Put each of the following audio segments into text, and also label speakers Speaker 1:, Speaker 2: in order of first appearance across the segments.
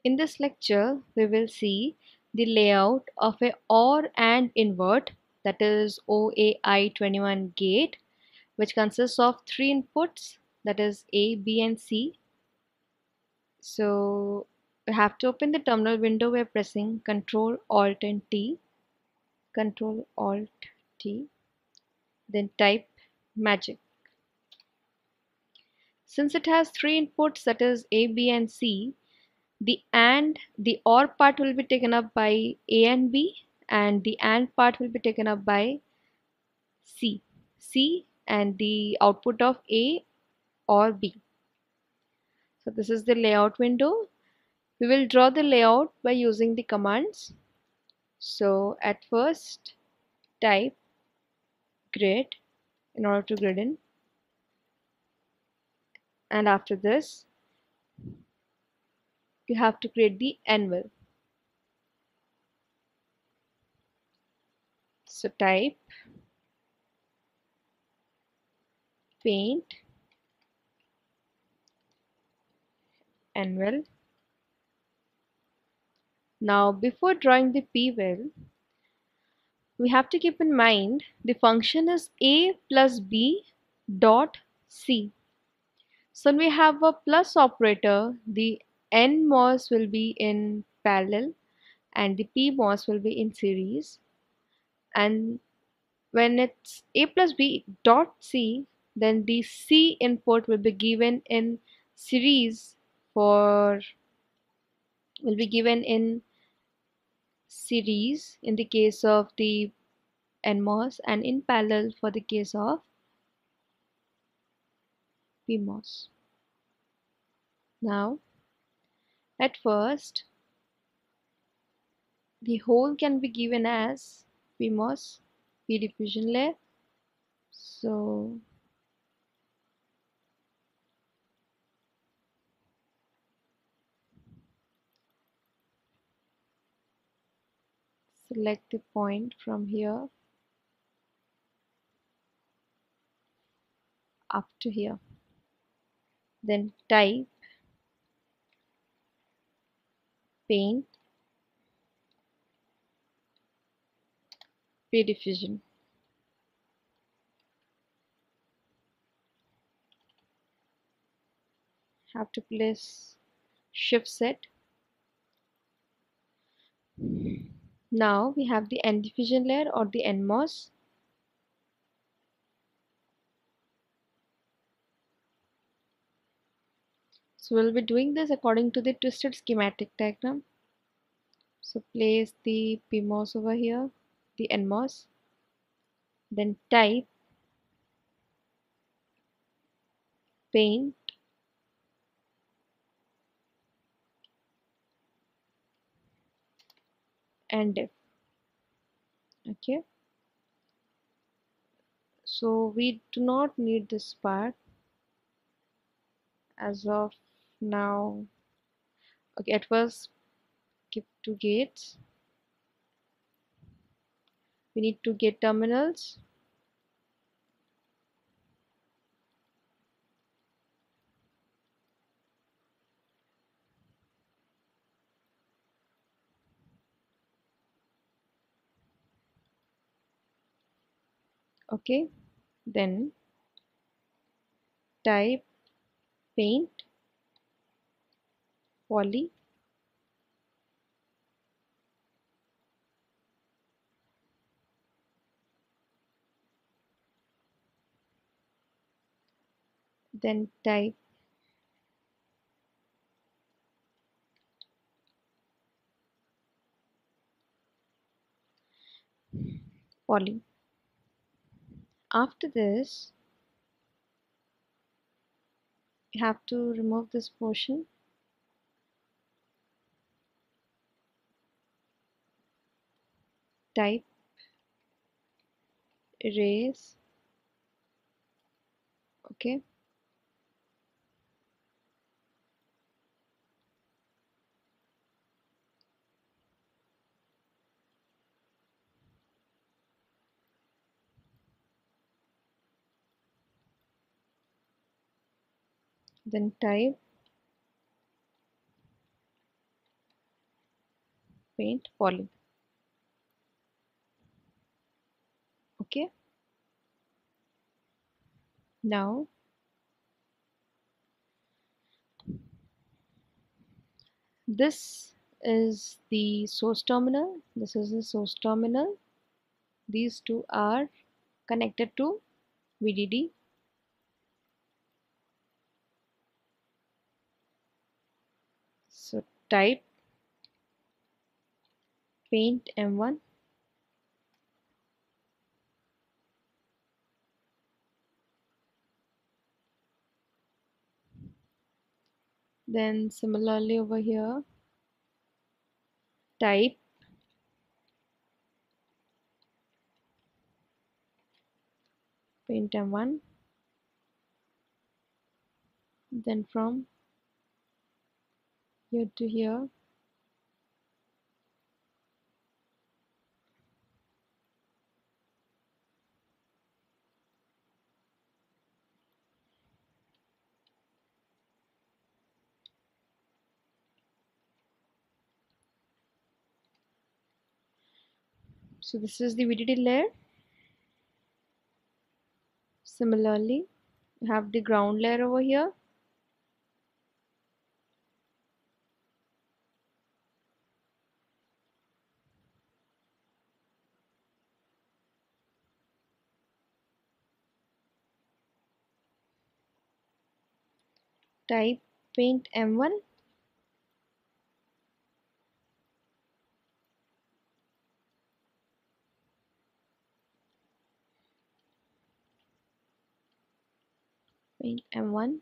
Speaker 1: In this lecture, we will see the layout of a Or and Invert, that is OAI 21 gate, which consists of three inputs, that is A, B and C. So we have to open the terminal window by pressing Ctrl Alt and T, Ctrl Alt T, then type magic. Since it has three inputs, that is A, B and C, the OR part will be taken up by A and B, and the AND part will be taken up by C and the output of A or B. So this is the layout window. We will draw the layout by using the commands. So at first type grid in order to grid in, and after this you have to create the anvil. So type paint anvil. Now before drawing the p-well, we have to keep in mind the function is a plus b dot c. So when we have a plus operator, the NMOS will be in parallel and the PMOS will be in series. And when it's a plus b dot c, then the C input will be given in series for will be given in series in the case of the NMOS and in parallel for the case of PMOS. Now, at first, the hole can be given as PMOS, P diffusion layer. So, select the point from here up to here. Then type paint P diffusion. Have to place shift set. Now we have the N diffusion layer or the NMOS. So we'll be doing this according to the twisted schematic diagram. So place the PMOS over here, the NMOS, then type paint and diff. Okay, so we do not need this part as of now. Okay, at first skip to gates. We need to get terminals. Okay, then type paint poly then type poly. After this, you have to remove this portion. Type erase. Okay, then type paint poly. Okay, now this is the source terminal, this is the source terminal. These two are connected to VDD. So type paint M1, then similarly over here type paint M1, then from here to here so this is the VDD layer. Similarly, you have the ground layer over here. Type paint M1, paint M1,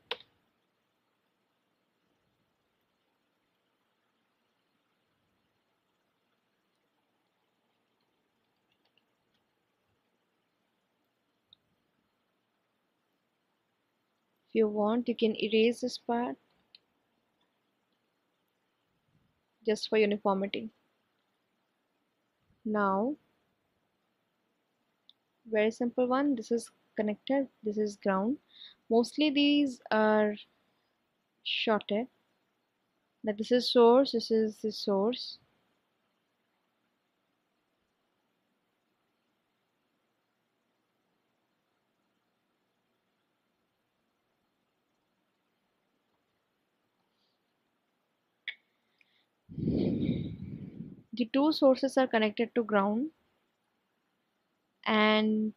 Speaker 1: if you want you can erase this part just for uniformity. Now very simple one, this is connected, this is ground. Mostly these are shorted, that this is source, this is the source. The two sources are connected to ground, and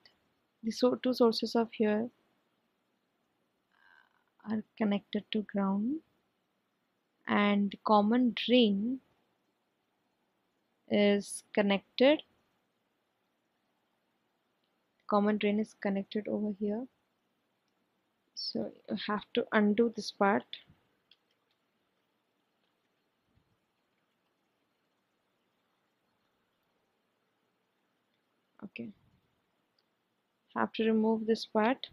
Speaker 1: the two sources of here are connected to ground, and the common drain is connected over here. So you have to undo this part. Okay, have to remove this part.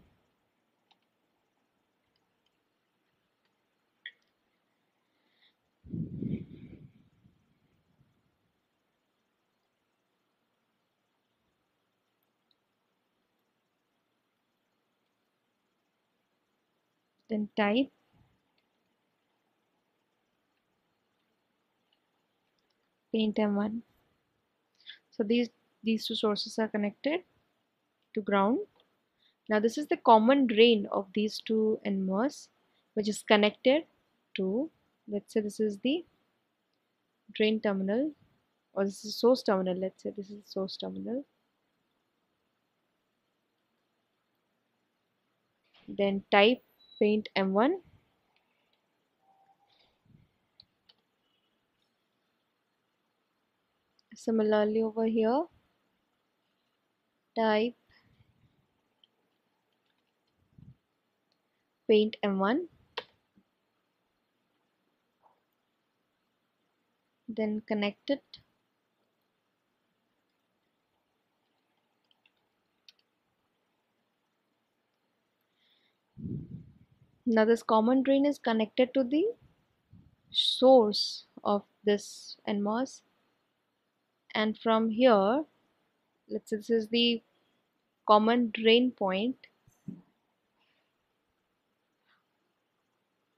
Speaker 1: Then type paint M1. So these two sources are connected to ground. Now this is the common drain of these two NMOS, which is connected to, let's say this is the drain terminal, or this is source terminal. Let's say this is source terminal. Then type paint M1. Similarly over here type paint M1, then connect it. Now this common drain is connected to the source of this NMOS, and from here, let's say this is the common drain point,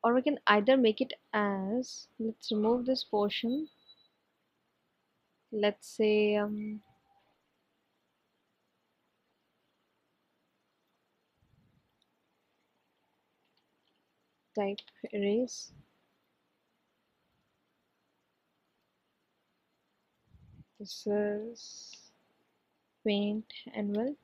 Speaker 1: or we can either make it as, let's remove this portion, let's say type erase. This is paint anvil.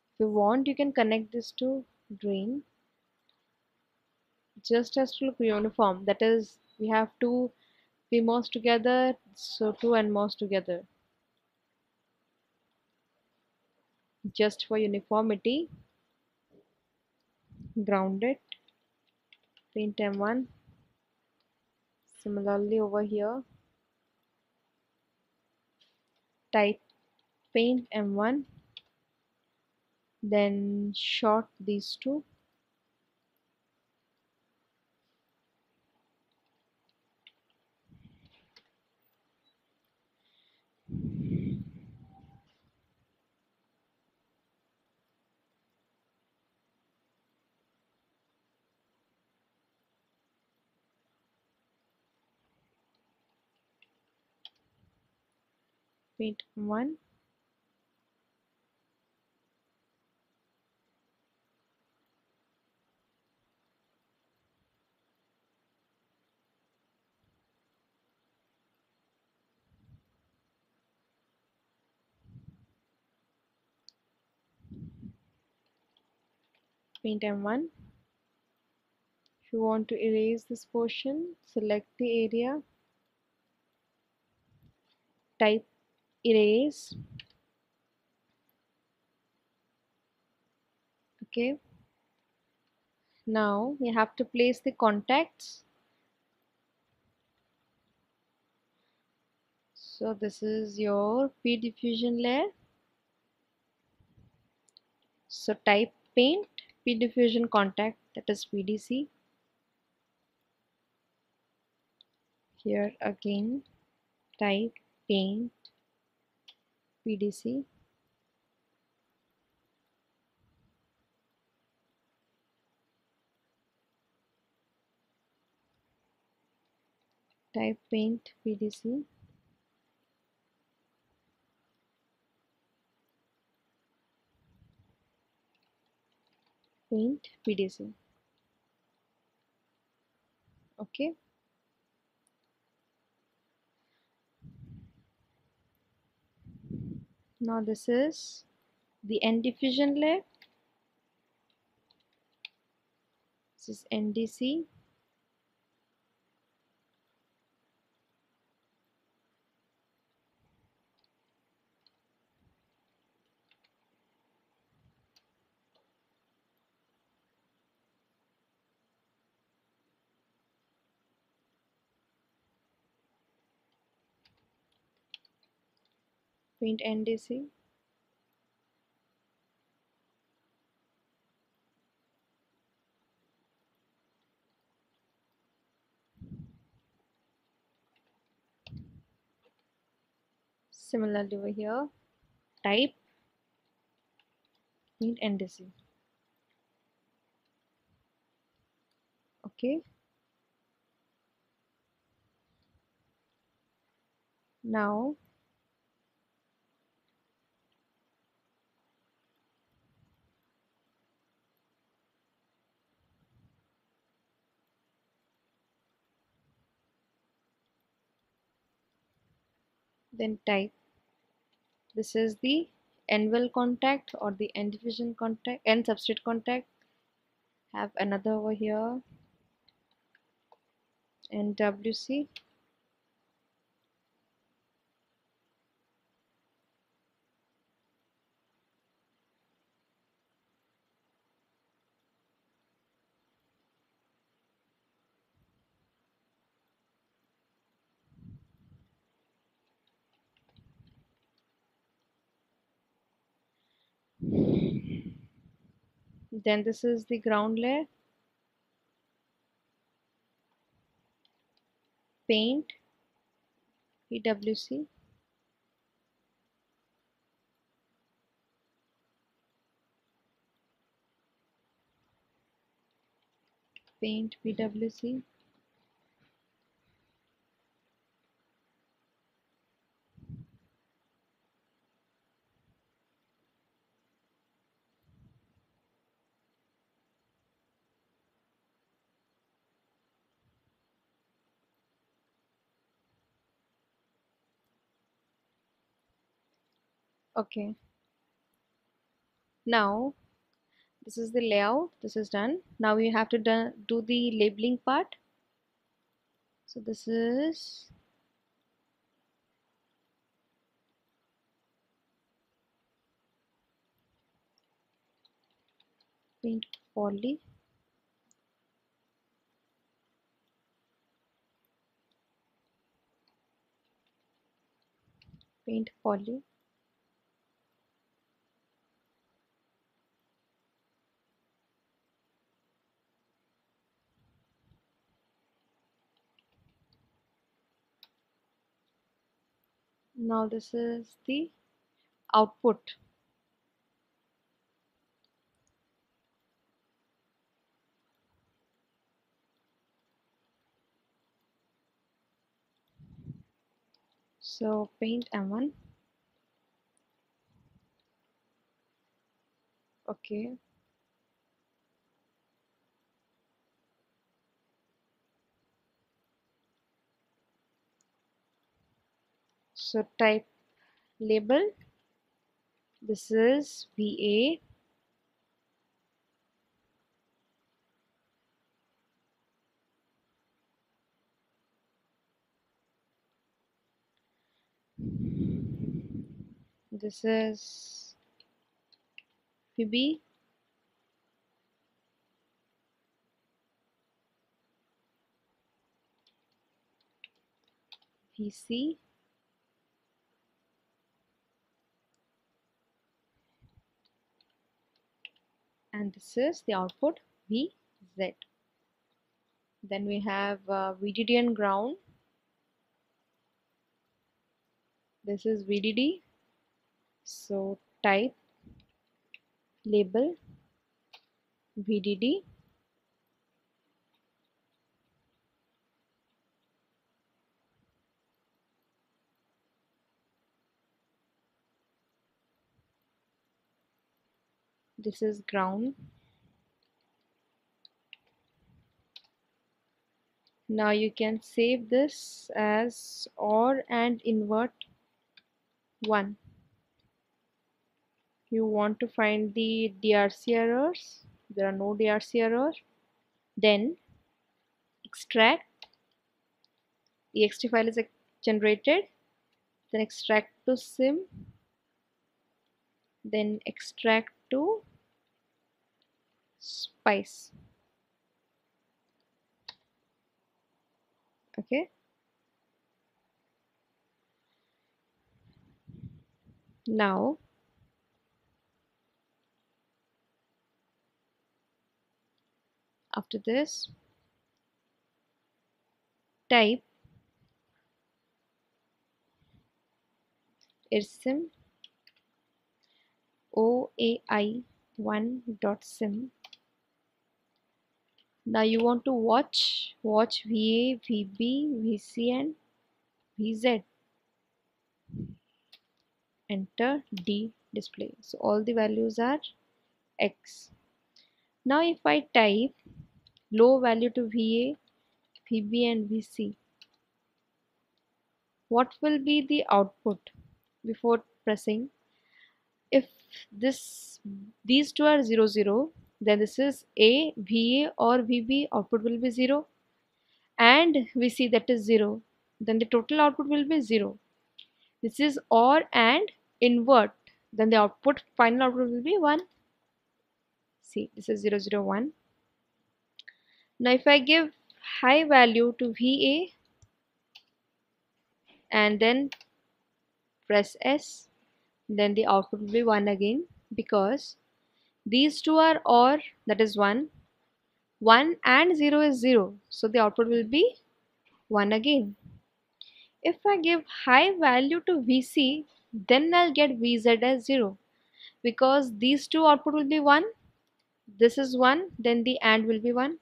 Speaker 1: If you want, you can connect this to drain just as to look uniform. That is, we have two PMOS together, so two NMOS together. Just for uniformity, ground it, paint M1. Similarly over here, type paint M1, then short these two. Paint M1, paint M1. If you want to erase this portion, select the area, type erase. Okay, now you have to place the contacts. So this is your P diffusion layer. So type paint P diffusion contact, that is PDC. Here again type paint PDC. Type paint PDC. Paint PDC. Okay. Now this is the N diffusion layer. This is NDC. Paint NDC. Similarly over here, type paint NDC. Okay. Now then type, this is the N-well contact or the N diffusion contact, N substrate contact. Have another over here, NWC. Then this is the ground layer, paint PWC. paint PWC. Okay, now this is the layout. This is done. Now you have to do the labeling part. So this is paint poly. Paint poly. Now this is the output. So paint M1. Okay. So type label. This is VA. This is VB. VC. And this is the output VZ. Then we have VDD and ground. This is VDD. So type label VDD. This is ground. Now you can save this as Or and Invert 1. You want to find the DRC errors. There are no DRC errors. Then extract. ext file is generated. Then extract to sim. Then extract to spice. Okay. Now after this, type irsim OAI 1.sim. Now you want to watch VA, VB, VC and VZ. Enter D display. So all the values are X. Now if I type low value to VA, VB and VC, what will be the output before pressing? If these two are 0 0, then this is A, VA or VB, output will be 0, and VC, that is 0, then the total output will be 0. This is Or and Invert, then the final output will be 1. See, this is 0 0 1. Now if I give high value to VA and then press S, then the output will be 1 again, because these two are Or, that is 1. 1 and 0 is 0, so the output will be 1 again. If I give high value to VC, then I'll get VZ as 0, because these two output will be 1. This is 1, then the AND will be 1.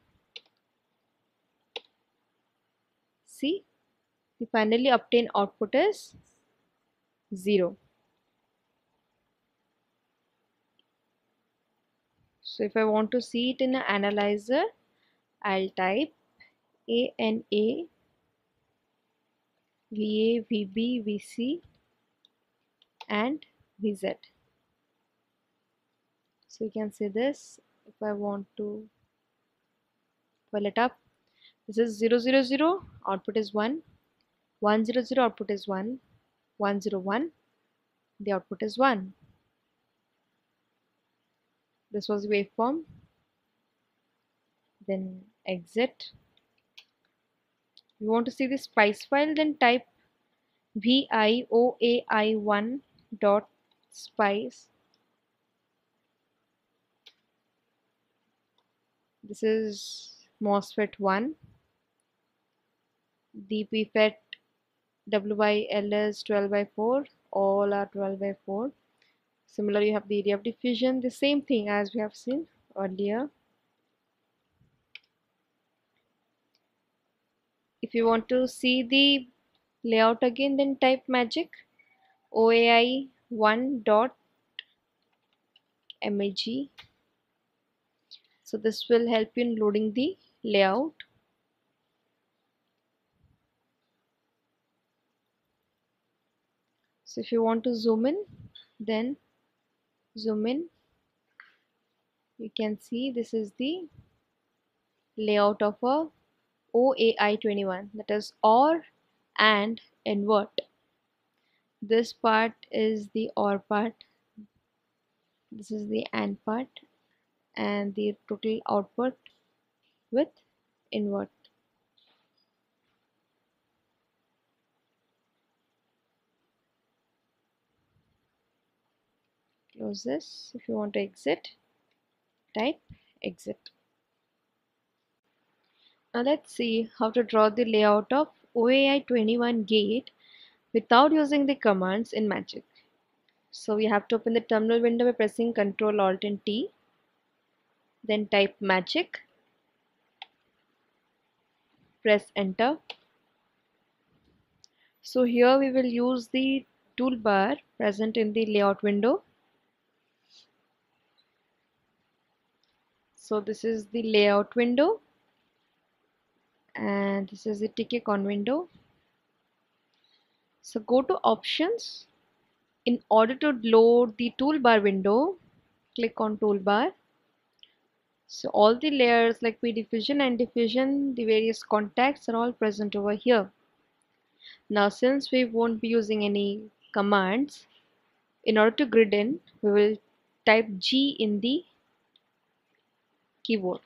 Speaker 1: see the finally obtained output is 0. So if I want to see it in an analyzer, I'll type ANA, VA, VB, VC and VZ. So you can see this. If I want to pull it up, this is 0, 0, 0, output is 1, 1, 0, 0, output is 1, 1, 0, 1, the output is 1. This was the waveform. Then exit. You want to see the spice file, then type VIOAI1 dot spice. This is MOSFET 1. The PFET WIL is 12/4. All are 12/4. Similarly, you have the area of diffusion, the same thing as we have seen earlier. If you want to see the layout again, then type magic OAI 1 dot mag. So this will help you in loading the layout. So if you want to zoom in, then zoom in. You can see this is the layout of a OAI 21, that is Or and Invert. This part is the Or part, this is the AND part, and the total output with invert. Close this. If you want to exit, type exit. Now let's see how to draw the layout of OAI 21 gate without using the commands in Magic. So we have to open the terminal window by pressing Ctrl Alt and T. Then type Magic. Press enter. So here we will use the toolbar present in the layout window. So this is the layout window and this is the tick icon window. So go to options. In order to load the toolbar window, click on toolbar. So all the layers like P diffusion and diffusion, the various contacts are all present over here. Now since we won't be using any commands, in order to grid in, we will type G in the keyboard.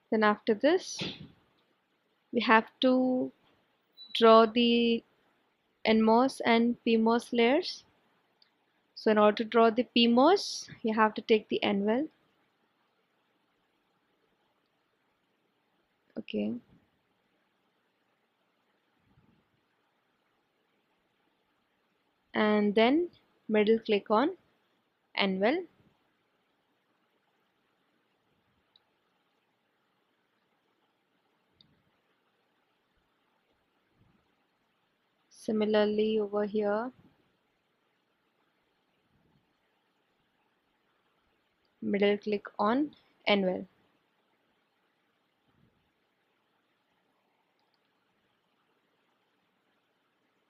Speaker 1: Then after this, we have to draw the NMOS and PMOS layers. So in order to draw the PMOS, you have to take the anvil. Okay. And then middle click on anvil. Similarly over here, middle click on anvil.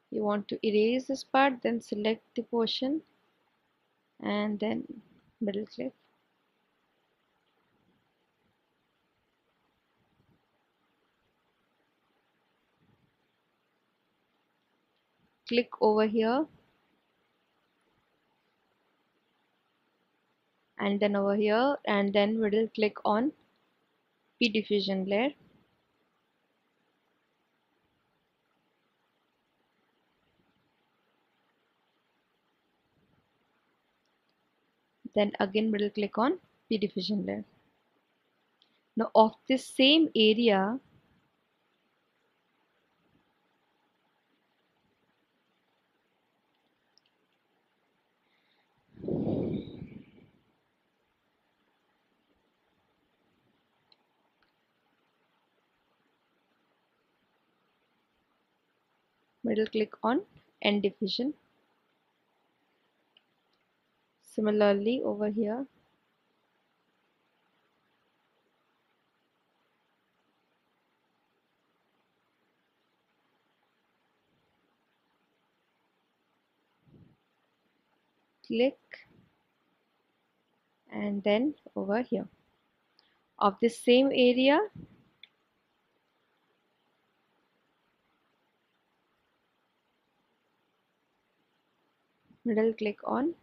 Speaker 1: You want to erase this part, then select the portion and then middle click. Click over here and then over here and then middle click on P diffusion layer. Then again middle click on P diffusion layer. Now of this same area, middle click on end division. Similarly over here, click, and then over here of the same area, middle click on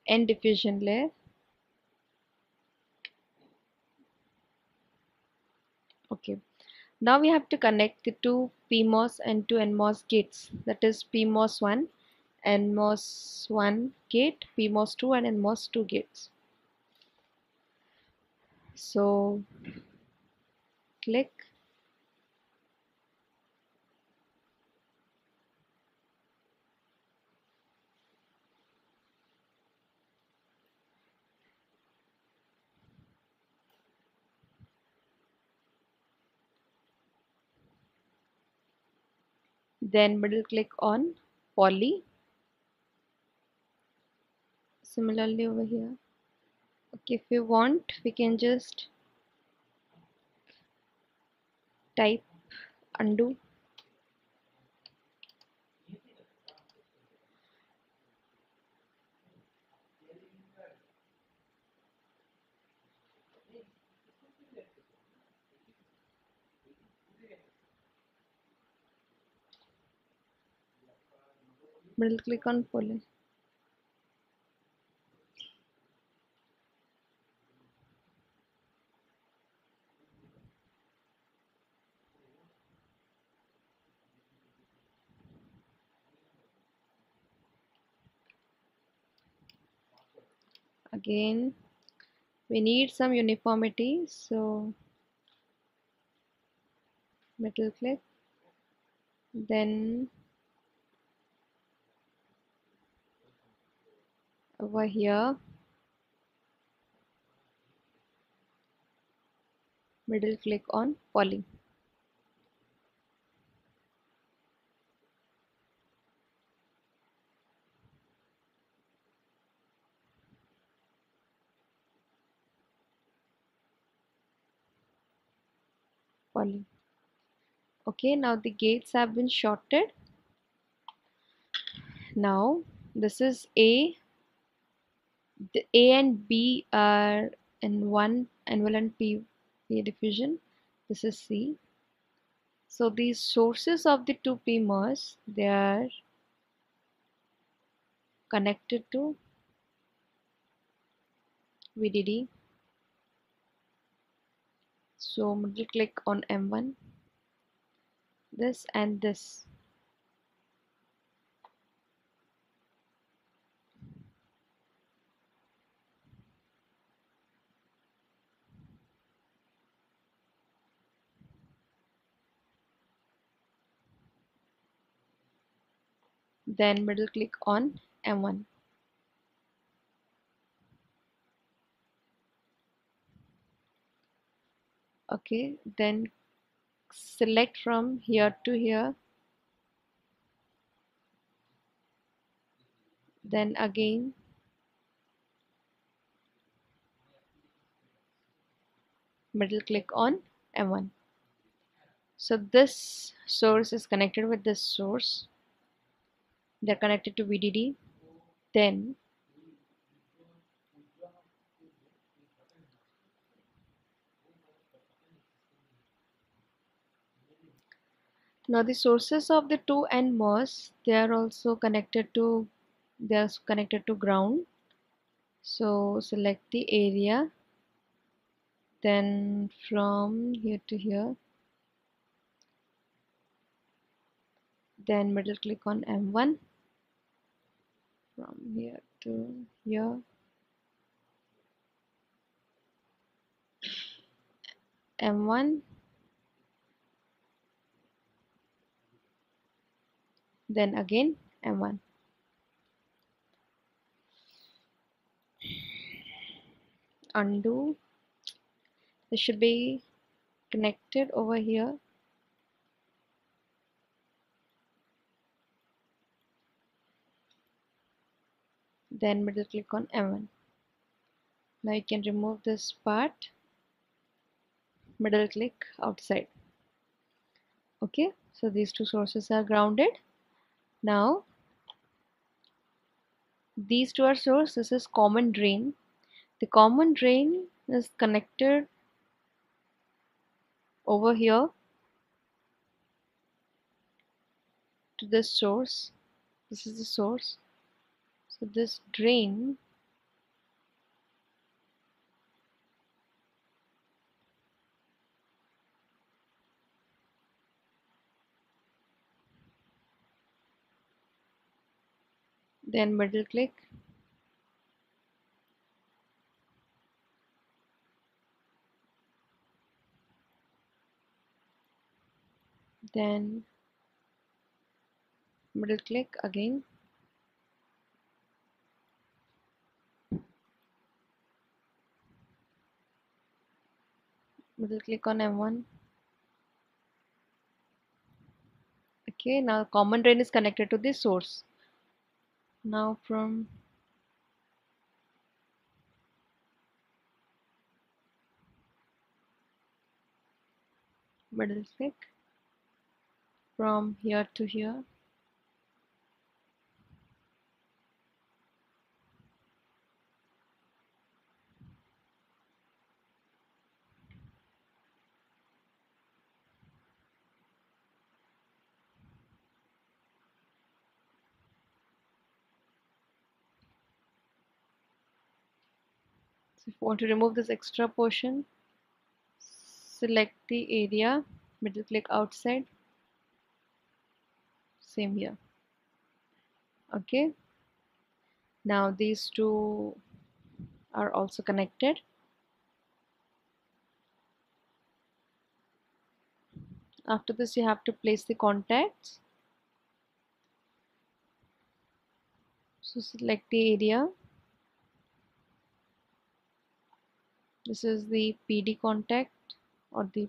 Speaker 1: end diffusion layer. Okay, now we have to connect the two PMOS and two NMOS gates, that is PMOS 1, NMOS 1 gate, PMOS 2 and NMOS 2 gates. So click, then middle click on poly. Similarly over here. Okay, if we want, we can just type undo. Middle click on poly. Again, we need some uniformity, so middle click, then over here, middle click on poly. Poly. Okay, now the gates have been shorted. Now this is A. The A and B are in one envelope P diffusion. This is C. So these sources of the two PMOS, they are connected to VDD. So middle click on M1, this and this. Then middle click on M1. Okay, then select from here to here. Then again middle click on M1. So this source is connected with this source. They're connected to VDD. Then now the sources of the two NMOS, they are connected to ground. So select the area. Then from here to here. Then middle click on M1. From here to here. M1. Then again M1. Undo. This should be connected over here. Then middle click on M1. Now you can remove this part, middle click outside. Okay, so these two sources are grounded. Now these two are source. This is common drain. The common drain is connected over here to this source. This is the source. So this drain then middle click, then middle click again, middle click on M1. Okay, now common drain is connected to this source. Now from middle click, from here to here, so if you want to remove this extra portion, select the area, middle click outside, same here. Okay, now these two are also connected. After this you have to place the contacts. So select the area. This is the PD contact or the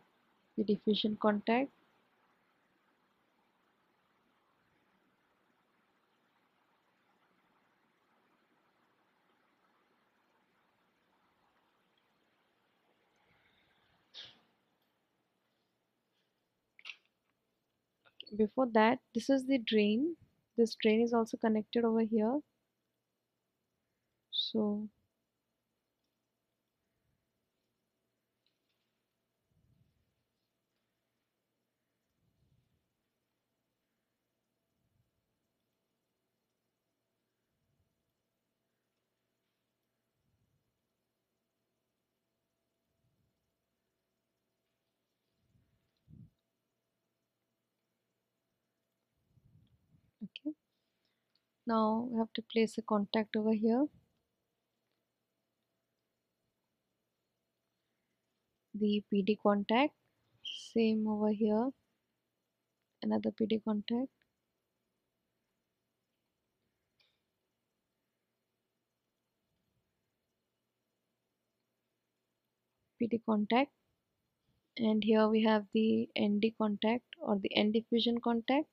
Speaker 1: PD fusion contact. Before that, this is the drain. This drain is also connected over here. So okay, now we have to place a contact over here. The PD contact, same over here, another PD contact. PD contact, and here we have the ND contact or the end diffusion contact.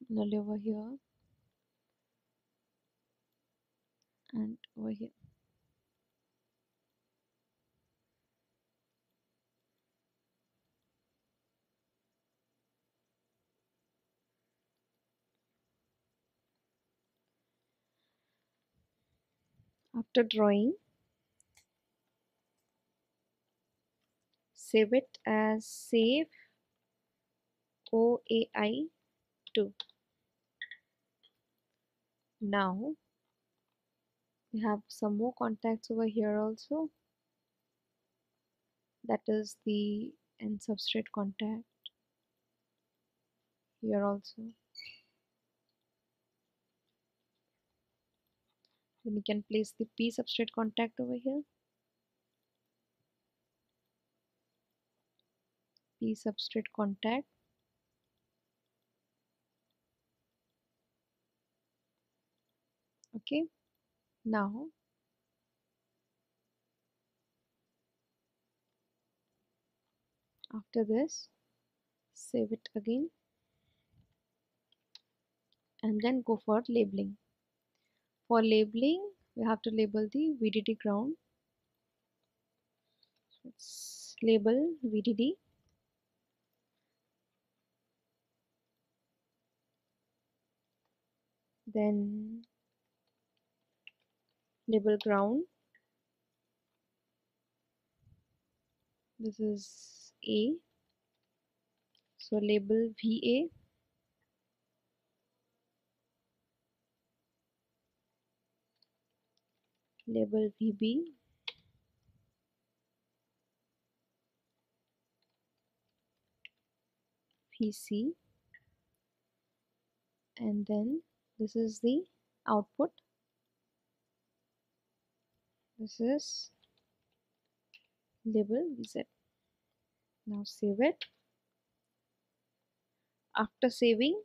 Speaker 1: Similarly over here and over here. After drawing, save it as save OAI 2. Now we have some more contacts over here also. That is the N substrate contact here also. Then you can place the P substrate contact over here. P substrate contact. Okay, now after this, save it again and then go for labeling. For labeling, we have to label the VDD ground. Let's label VDD. Then label ground. This is A. So label VA. Label VB. VC. And then this is the output. This is label VZ. Now save it. After saving,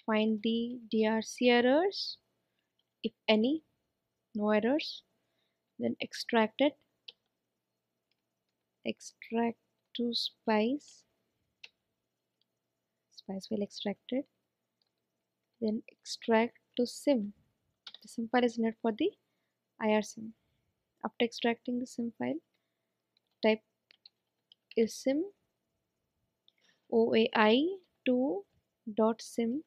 Speaker 1: find the DRC errors, if any, no errors. Then extract it. Extract to spice. Spice file extracted. Then extract to sim. The sim file is needed for the IR sim. After extracting the sim file, type sim OAI2.sim.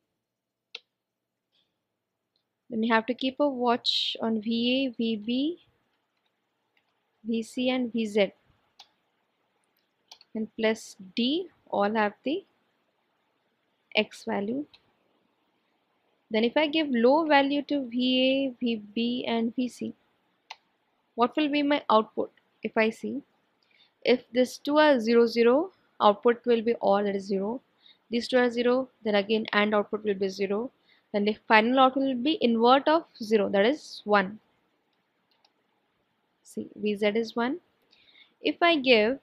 Speaker 1: Then you have to keep a watch on VA, VB, VC and VZ. And plus D all have the X value. Then if I give low value to VA, VB and VC, what will be my output? If I see, if these two are 0, 0, output will be all, that is 0. These two are 0, then again AND output will be 0. Then the final output will be invert of 0, that is 1. See, VZ is 1. If I give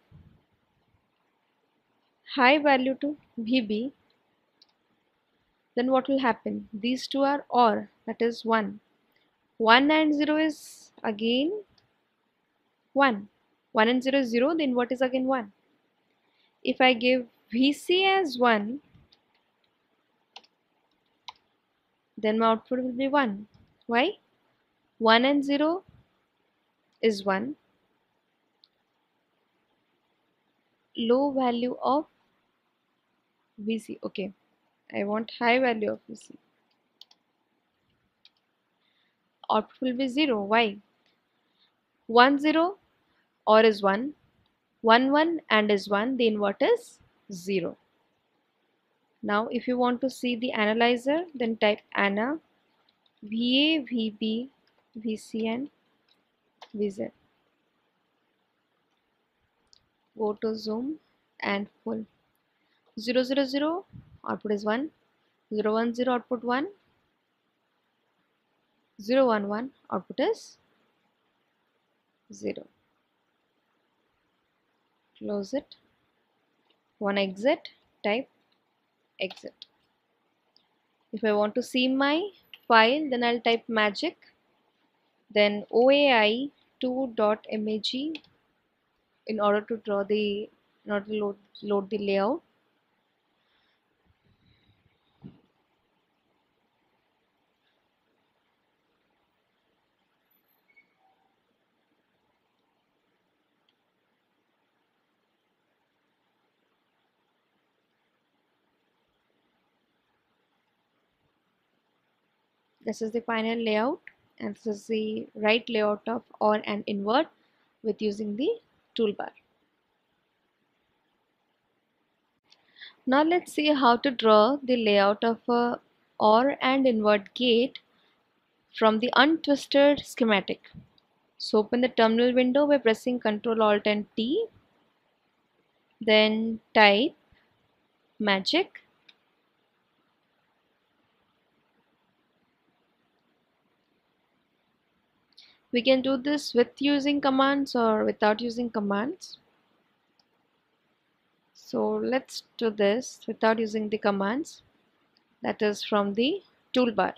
Speaker 1: high value to VB, then what will happen? These two are OR, that is 1. 1 and 0 is again 1. 1 and 0 is 0, the invert is again 1. If I give VC as 1, then my output will be 1. Why? 1 and 0 is 1. Low value of VC. Okay, I want high value of VC. Output will be 0. Why? 1 0 or is 1. 1 1 and is 1. The invert is 0. Now if you want to see the analyzer, then type ANA VA, VB, VC and VZ. Go to zoom and full. 0 0 0 output is 1. 0 1 0 output 1. 0 1 1 output is 0. Close it. One exit, type exit. If I want to see my file, then I'll type magic, then OAI2.mag in order to load the layout. This is the final layout, and this is the right layout of Or and Invert with using the toolbar. Now let's see how to draw the layout of a Or and Invert gate from the untwisted schematic. So open the terminal window by pressing Ctrl Alt and T. Then type magic. We can do this with using commands or without using commands. So let's do this without using the commands, that is from the toolbar,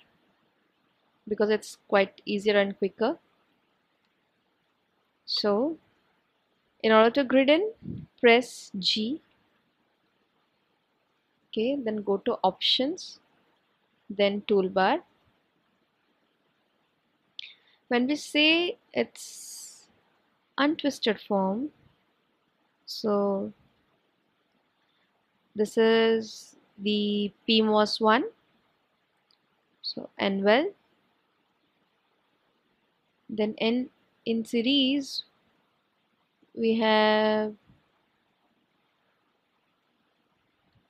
Speaker 1: because it's quite easier and quicker. So in order to grid in, press G. Okay, then go to options, then toolbar. When we say it's untwisted form, so this is the PMOS one. So N-well. Then in series we have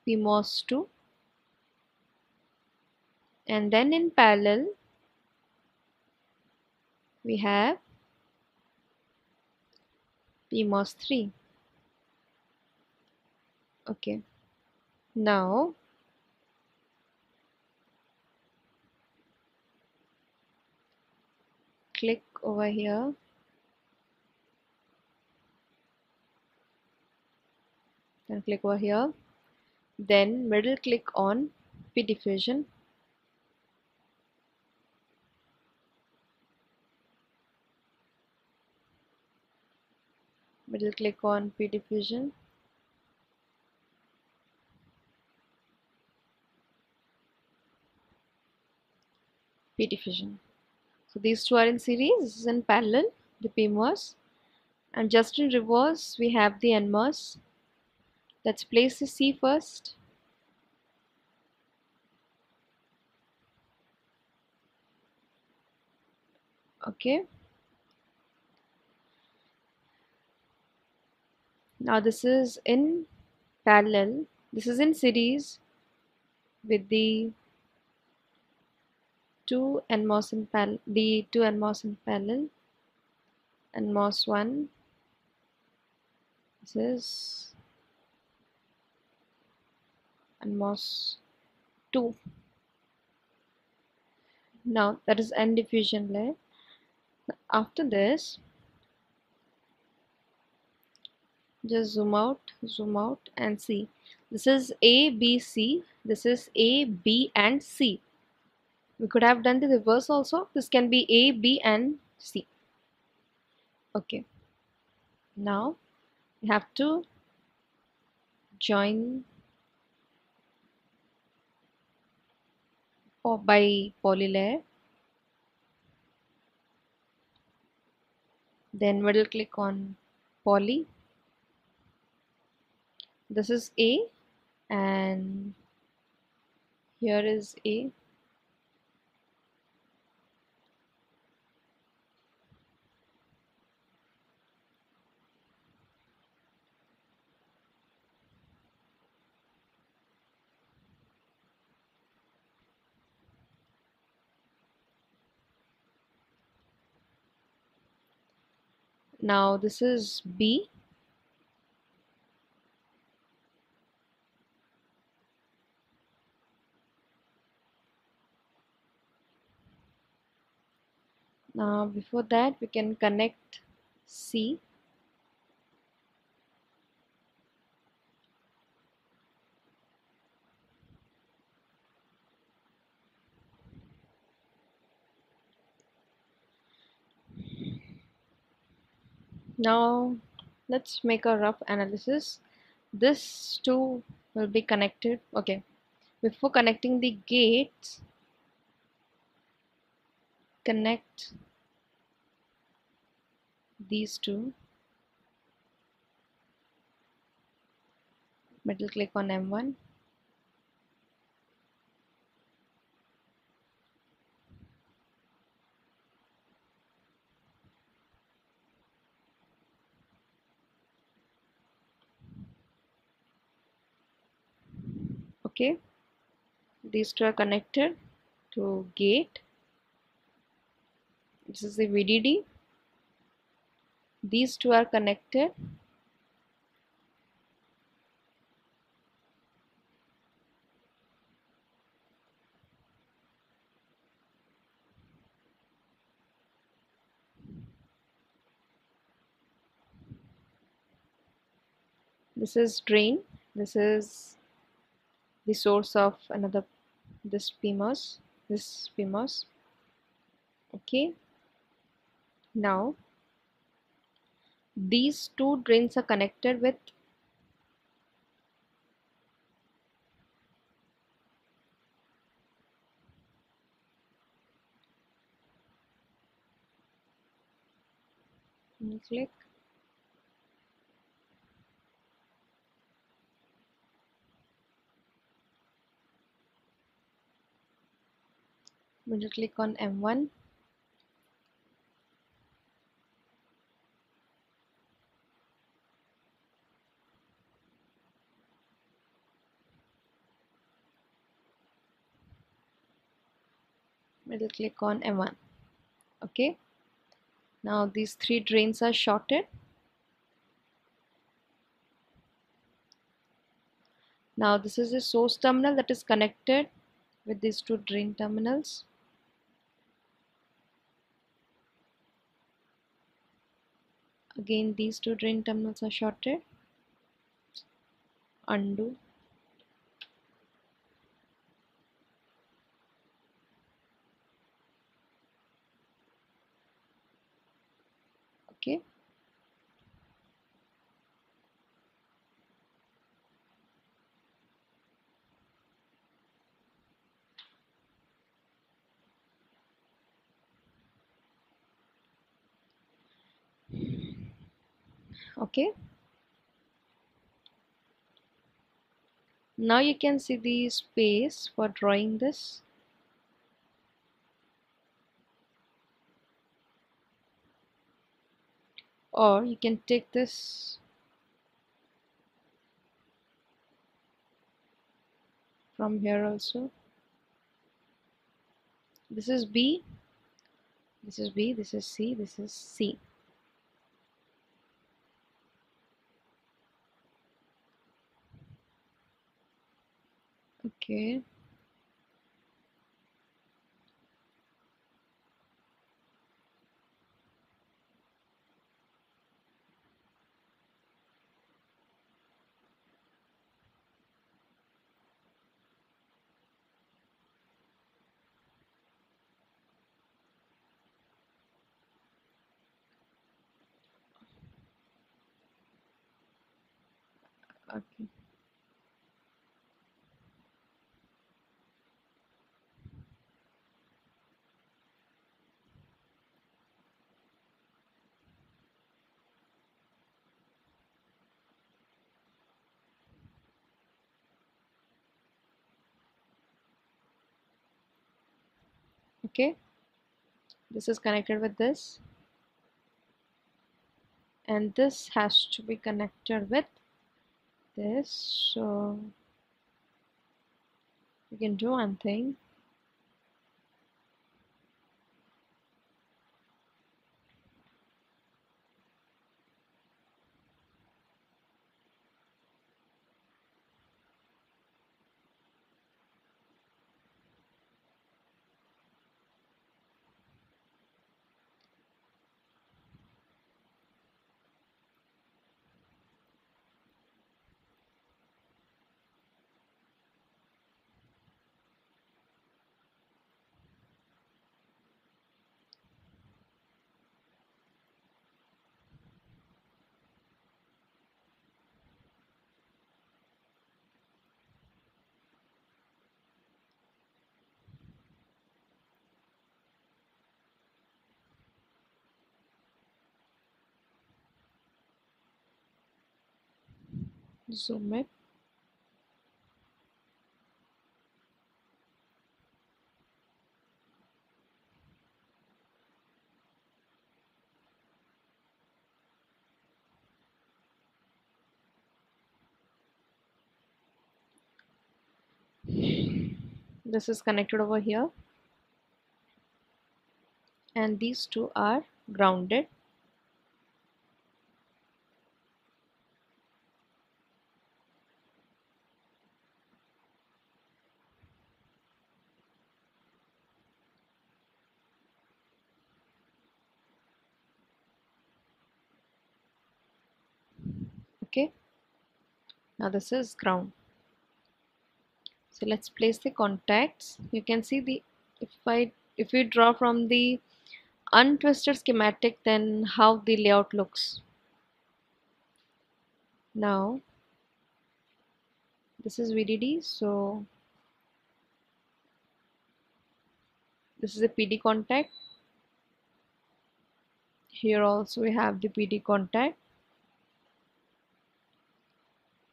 Speaker 1: PMOS 2, and then in parallel we have PMOS 3. Okay, now click over here, then click over here, then middle click on P diffusion, middle click on P diffusion, P diffusion. So these two are in series, this is in parallel, the PMOS, and just in reverse we have the NMOS. Let's place the C first. Okay, now this is in parallel, this is in series with the two NMOS in parallel, the two NMOS in parallel, NMOS 1, this is NMOS 2. Now that is N diffusion layer. After this, just zoom out and see. This is A, B, C. This is A, B and C. We could have done the reverse also. This can be A, B and C. Okay. Now we have to join by poly layer. Then middle click on poly. This is A and here is A. Now this is B. Now before that we can connect C. Now let's make a rough analysis. This two will be connected. Okay, before connecting the gates, connect these two. Middle click on M1. Okay, these two are connected to gate. This is the VDD. These two are connected this is drain, This is the source of another this PMOS. Okay, now these two drains are connected with click. Middle click on M1. Middle click on M1. Okay, now these three drains are shorted. Now this is the source terminal that is connected with these two drain terminals. Again, these two drain terminals are shorted. Undo. Okay. Okay. Now you can see the space for drawing this. Or you can take this from here also. This is B, this is B, this is C, this is C. Okay. Okay. Okay. This is connected with this. And this has to be connected with this. So we can do one thing. Zoom it. This is connected over here. And these two are grounded. Okay. Now this is ground. So let's place the contacts. You can see the if we draw from the untwisted schematic, then how the layout looks. Now this is VDD, so this is a PD contact. Here also we have the PD contact,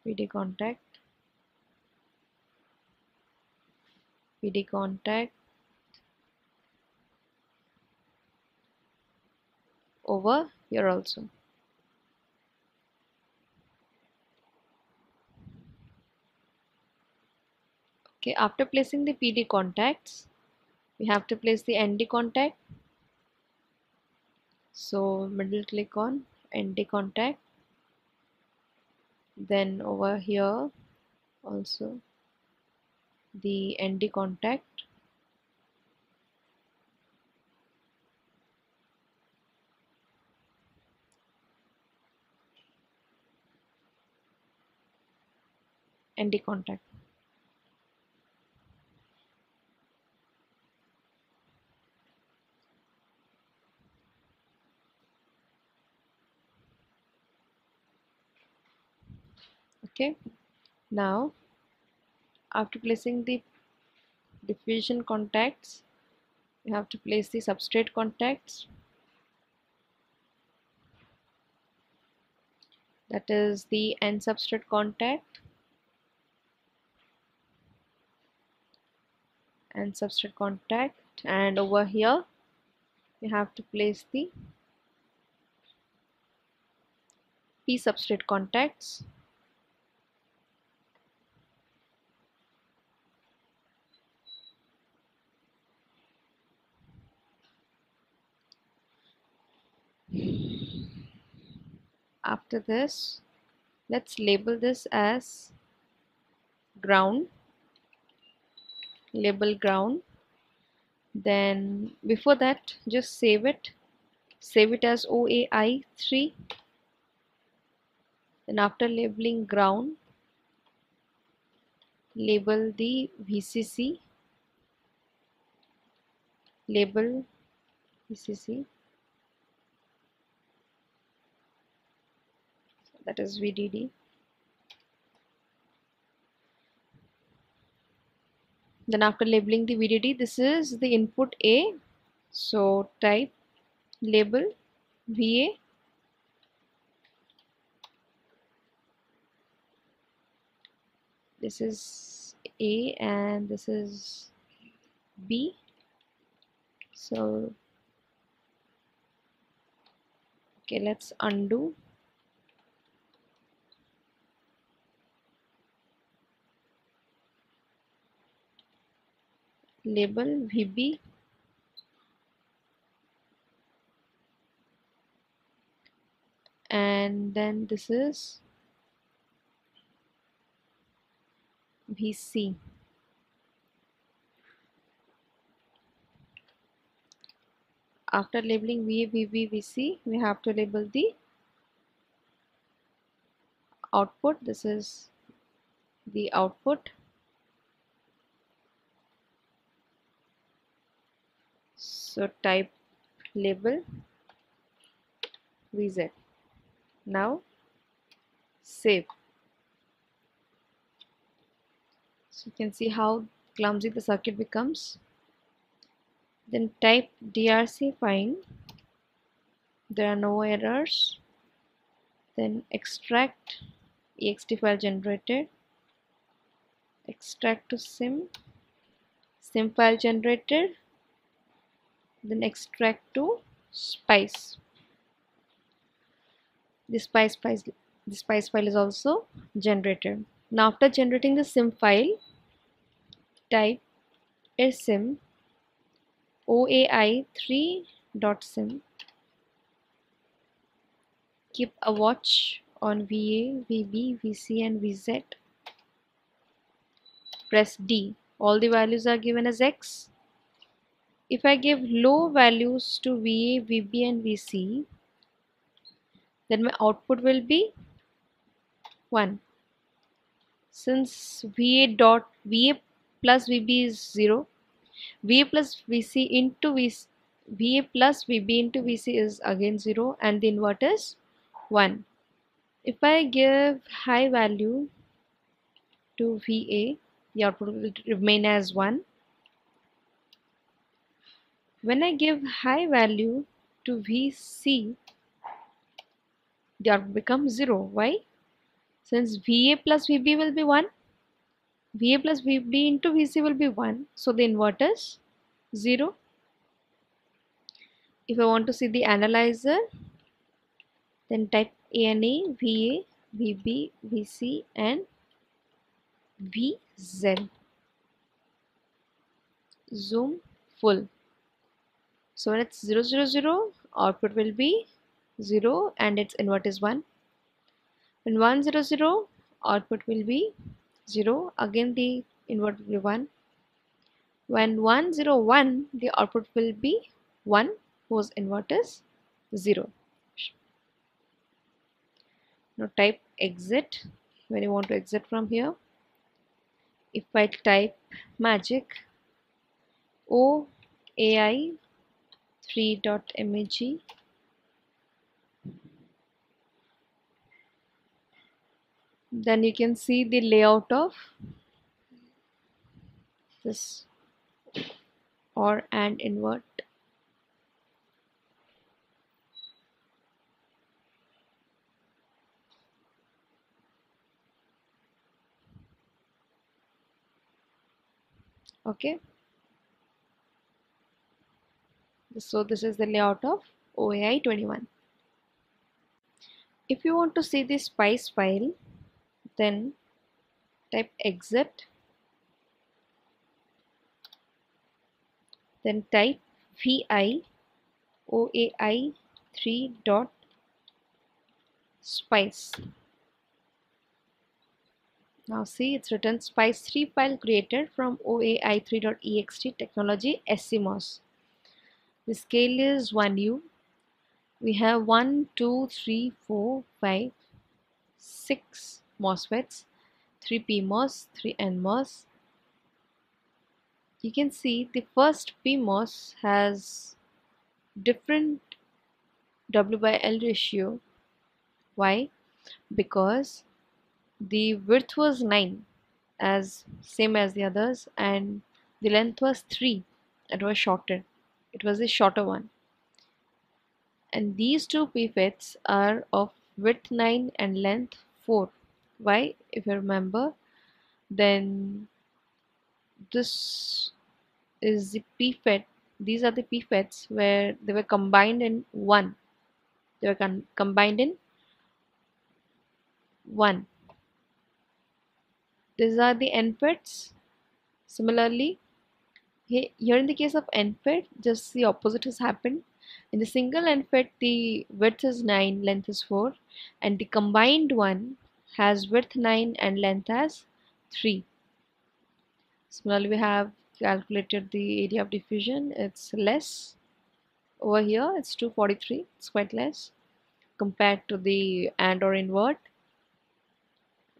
Speaker 1: PD contact, PD contact over here also. Okay, after placing the PD contacts, we have to place the ND contact. So middle click on ND contact. Then over here also the ND contact. ND contact. Okay, now after placing the diffusion contacts, we have to place the substrate contacts, that is the N substrate contact and substrate contact, and over here we have to place the P substrate contacts. After this, let's label this as ground, label ground. Then before that, just save it as OAI 3. Then after labeling ground, label the VCC, label VCC, that is VDD. Then after labeling the VDD, this is the input A, so type label VA, this is A and this is B. So okay, let's undo. Label VB, and then this is VC. After labeling VA, VB, VC, we have to label the output. This is the output. So type label VZ. Now save. So you can see how clumsy the circuit becomes. Then type DRC find. There are no errors. Then extract ext file generated. Extract to sim file generated. Then extract to spice. The spice file is also generated. Now after generating the sim file, type sim OAI3.sim. Keep a watch on VA, VB, VC and VZ. Press D. All the values are given as X. If I give low values to VA, VB and VC, then my output will be 1. Since VA plus VB is 0, VA plus VC into VC, VA plus VB into VC is again 0, and the invert is 1. If I give high value to VA, the output will remain as 1. When I give high value to VC, the output becomes 0. Why? Since VA plus VB will be 1, VA plus VB into VC will be 1, so the invert is 0. If I want to see the analyzer, then type ANA, VA, VB, VC and VZ. Zoom full. So when it's 0, 0, 0, output will be 0 and its invert is 1. When 1, 0, 0, output will be 0. Again the invert will be 1. When 1, 0, 1, the output will be 1 whose invert is 0. Now type exit when you want to exit from here. If I type magic OAI 3.mag, then you can see the layout of this or and invert. Okay, so this is the layout of OAI 21. If you want to see the spice file, then type exit, then type vi OAI 3.spice. Now see, it's written spice3 file created from OAI 3.ext technology SCMOS. The scale is 1U. We have 1, 2, 3, 4, 5, 6 MOSFETs, 3 PMOS, 3 NMOS. You can see the first PMOS has different W by L ratio. Why? Because the width was 9 as same as the others and the length was 3. It was shorter. It was the shorter one. And these two pipets are of width 9 and length 4. Why? If you remember, then this is the pipet. These are the pipets where they were combined in one. They were combined in one. These are the NPETs. Similarly, here in the case of NPET, just the opposite has happened. In the single NPET, the width is 9, length is 4, and the combined one has width 9 and length as 3. Similarly, we have calculated the area of diffusion. It's less. Over here, it's 243. It's quite less compared to the AND or invert.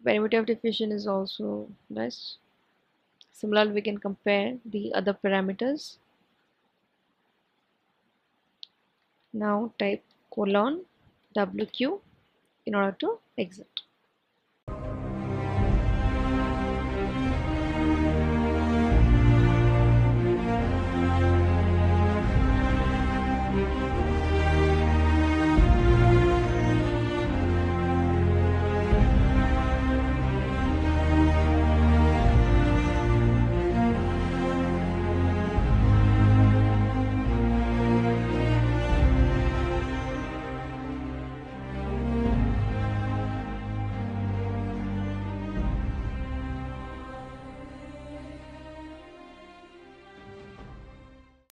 Speaker 1: Perimeter of diffusion is also less. Similarly, we can compare the other parameters. Now type : WQ in order to exit.